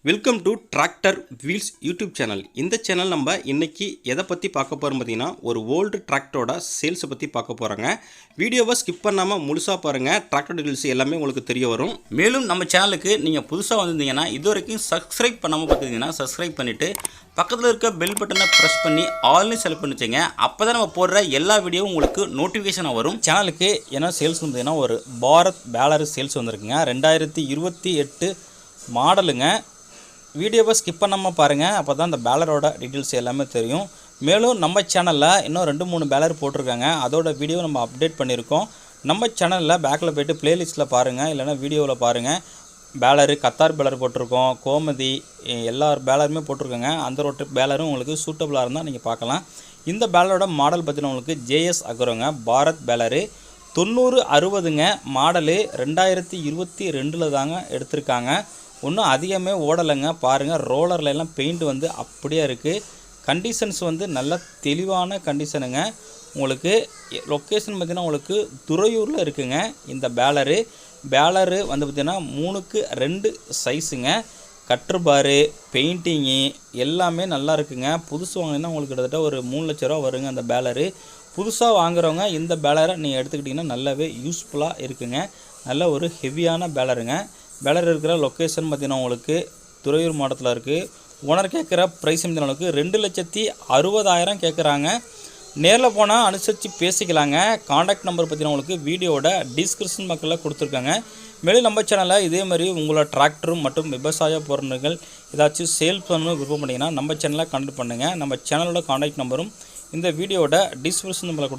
Welcome to tractor wheels YouTube channel. இந்த channel நம்ம இன்னைக்கு எதை பற்றி பார்க்க போகிறோம் பார்த்தீங்கன்னா, ஒரு ஓல்டு டிராக்டரோட சேல்ஸை பற்றி பார்க்க போகிறாங்க. வீடியோவை ஸ்கிப் பண்ணாமல் முழுசாக பாருங்கள். டிராக்டர் டீல்ஸ் எல்லாமே உங்களுக்கு தெரிய வரும். மேலும் நம்ம சேனலுக்கு நீங்கள் புதுசாக வந்திருந்தீங்கன்னா இது வரைக்கும் சப்ஸ்கிரைப் பண்ணாமல் பார்த்துருந்தீங்கன்னா சப்ஸ்கிரைப் பண்ணிவிட்டு பக்கத்தில் இருக்க பெல் பட்டனை ப்ரெஸ் பண்ணி ஆல்னு செலக்ட் பண்ணிச்சேங்க. அப்போ தான் நம்ம போடுற எல்லா வீடியோவும் உங்களுக்கு நோட்டிஃபிகேஷனாக வரும். சேனலுக்கு என்ன சேல்ஸ் பார்த்தீங்கன்னா, ஒரு பாரத் பேலர் சேல்ஸ் வந்திருக்குங்க. 2028 மாடலுங்க. வீடியோவை ஸ்கிப் பண்ணாமல் பாருங்கள், அப்போ தான் இந்த பேலரோட டீட்டெயில்ஸ் எல்லாமே தெரியும். மேலும் நம்ம சேனலில் இன்னும் 2-3 பேலர் போட்டிருக்காங்க. அதோட வீடியோ நம்ம அப்டேட் பண்ணியிருக்கோம். நம்ம சேனலில் பேக்கில் போய்ட்டு ப்ளேலிஸ்ட்டில் பாருங்கள், இல்லைனா வீடியோவில் பாருங்கள். பேலரு கத்தார் பேலர் போட்டிருக்கோம், கோமதி எல்லா பேலருமே போட்டிருக்கோங்க. அந்த ரோட்டு பேலரும் உங்களுக்கு சூட்டபுளாக இருந்தால் நீங்கள் பார்க்கலாம். இந்த பேலரோட மாடல் பார்த்தீங்கன்னா உங்களுக்கு ஜேஎஸ் அக்ரோங்க, பாரத் பேலரு 9060ங்க. மாடலு 2022 தாங்க எடுத்திருக்காங்க. ஒன்றும் அதிகமே ஓடலைங்க. பாருங்கள், ரோலரில் எல்லாம் பெயிண்ட் வந்து அப்படியே இருக்குது. கண்டிஷன்ஸ் வந்து நல்ல தெளிவான கண்டிஷனுங்க. உங்களுக்கு லொக்கேஷன் பார்த்திங்கன்னா உங்களுக்கு துறையூரில் இருக்குங்க. இந்த பேலரு வந்து பார்த்திங்கன்னா 3x2 சைஸுங்க. கட்ருபாரு பெயிண்டிங்கு எல்லாமே நல்லா இருக்குங்க. புதுசு வாங்கினீங்கன்னா உங்களுக்கு கிட்டத்தட்ட ஒரு 3 லட்ச ரூபா வருங்க அந்த பேலரு. புதுசாக வாங்குறவங்க இந்த பேலரை நீங்கள் எடுத்துக்கிட்டிங்கன்னா நல்லாவே யூஸ்ஃபுல்லாக இருக்குங்க. நல்ல ஒரு ஹெவியான பேலருங்க. பேலர் இருக்கிற லொக்கேஷன் பார்த்திங்கன்னா உங்களுக்கு துறையூர் மாவட்டத்தில் இருக்குது. ஓனர் கேட்குற ப்ரைஸ் உங்களுக்கு 2,60,000 கேட்குறாங்க. நேரில் போனால் அனுசரித்து பேசிக்கலாங்க. காண்டாக்ட் நம்பர் பார்த்தீங்கன்னா உங்களுக்கு வீடியோட டிஸ்கிரிப்ஷன் பக்கத்தில் கொடுத்துருக்காங்க. மேலும் நம்ம சேனலில் இதே மாதிரி உங்களோட டிராக்டரும் மற்றும் விவசாய பொருட்கள் ஏதாச்சும் சேல் பண்ணணும் விருப்பம் பண்ணிங்கன்னா நம்ம சேனலில் கான்டாக்ட் பண்ணுங்கள். நம்ம சேனலோட காண்டாக்ட் நம்பரும் இந்த வீடியோட டிஸ்கிரிப்ஷன் நம்பரில் கொடுத்து